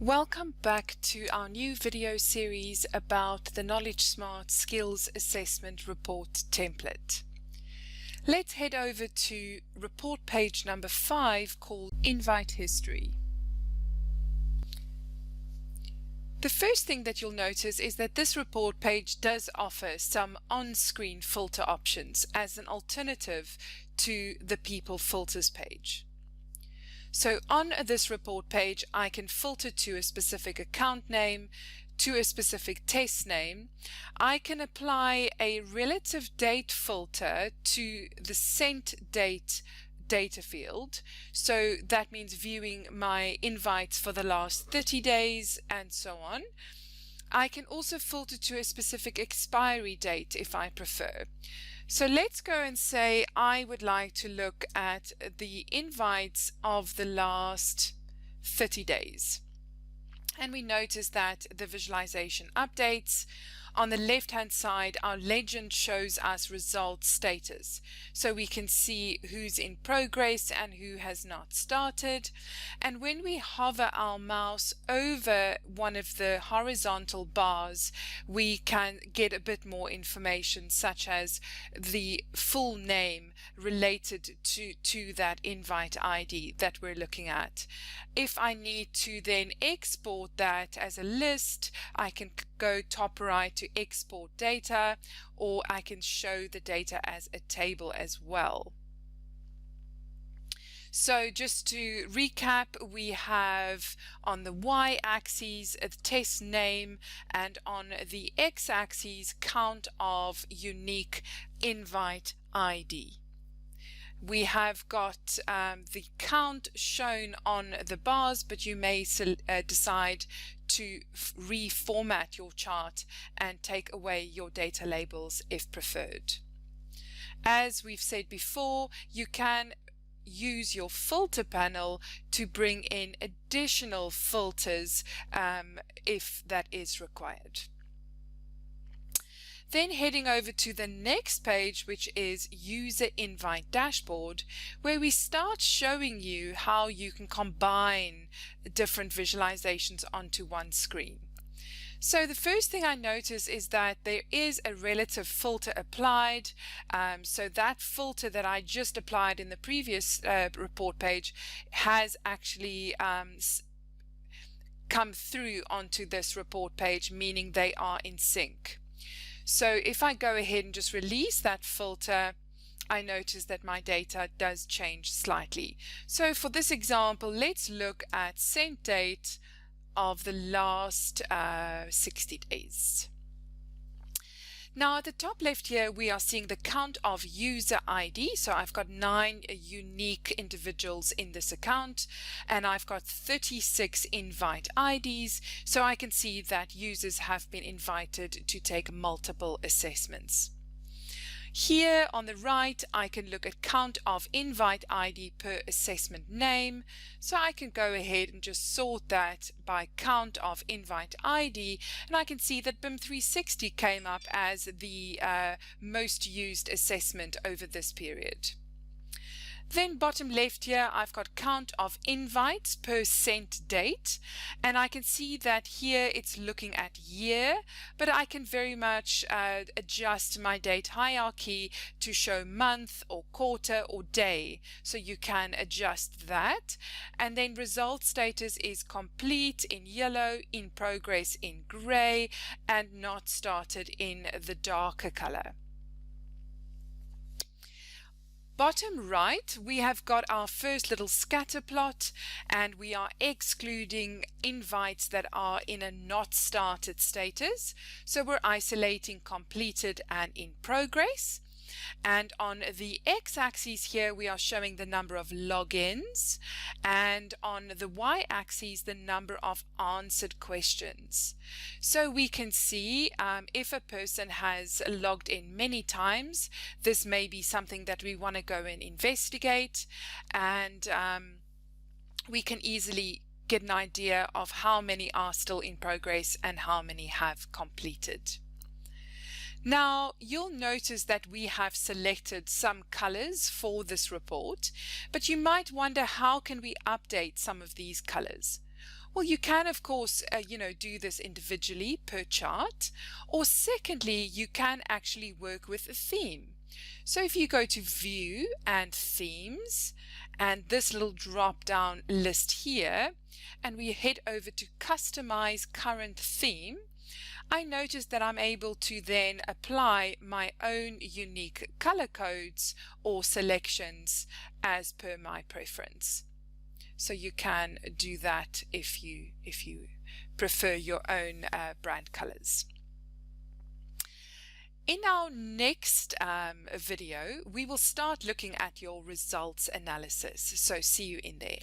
Welcome back to our new video series about the KnowledgeSmart Skills Assessment Report template. Let's head over to report page number 5 called Invite History. The first thing that you'll notice is that this report page does offer some on-screen filter options as an alternative to the People Filters page. So on this report page, I can filter to a specific account name, to a specific test name. I can apply a relative date filter to the sent date data field. So that means viewing my invites for the last 30 days and so on. I can also filter to a specific expiry date if I prefer. So let's go and say I would like to look at the invites of the last 30 days. And we notice that the visualization updates. On the left-hand side, our legend shows us result status. So we can see who's in progress and who has not started. And when we hover our mouse over one of the horizontal bars, we can get a bit more information, such as the full name related to that invite ID that we're looking at. If I need to then export that as a list, I can go top right to export data, or I can show the data as a table as well. So just to recap, we have on the y-axis a test name, and on the x-axis count of unique invite ID. We have got the count shown on the bars, but you may decide to reformat your chart and take away your data labels if preferred. As we've said before, you can use your filter panel to bring in additional filters if that is required. Then heading over to the next page, which is User Invite Dashboard, where we start showing you how you can combine different visualizations onto one screen. So the first thing I notice is that there is a relative filter applied. So that filter that I just applied in the previous report page has actually come through onto this report page, meaning they are in sync. So if I go ahead and just release that filter, I notice that my data does change slightly. So for this example, let's look at sent date of the last 60 days. Now at the top left here, we are seeing the count of user ID. So I've got 9 unique individuals in this account, and I've got 36 invite IDs. So I can see that users have been invited to take multiple assessments. Here on the right, I can look at count of invite ID per assessment name. So I can go ahead and just sort that by count of invite ID, and I can see that BIM 360 came up as the most used assessment over this period. Then bottom left here, I've got count of invites per sent date, and I can see that here it's looking at year, but I can very much adjust my date hierarchy to show month or quarter or day, so you can adjust that. And then result status is complete in yellow, in progress in gray, and not started in the darker color. Bottom right, we have got our first little scatter plot, and we are excluding invites that are in a not started status. So we're isolating completed and in progress. And on the x-axis here, we are showing the number of logins, and on the y-axis, the number of answered questions. So we can see if a person has logged in many times, this may be something that we want to go and investigate, and we can easily get an idea of how many are still in progress and how many have completed. Now, you'll notice that we have selected some colors for this report, but you might wonder, how can we update some of these colors? Well, you can, of course, do this individually per chart, or secondly, you can actually work with a theme. So if you go to View and Themes, and this little drop-down list here, and we head over to Customize Current Theme, I notice that I'm able to then apply my own unique color codes or selections as per my preference. So you can do that if you prefer your own brand colors. In our next video, we will start looking at your results analysis. So see you in there.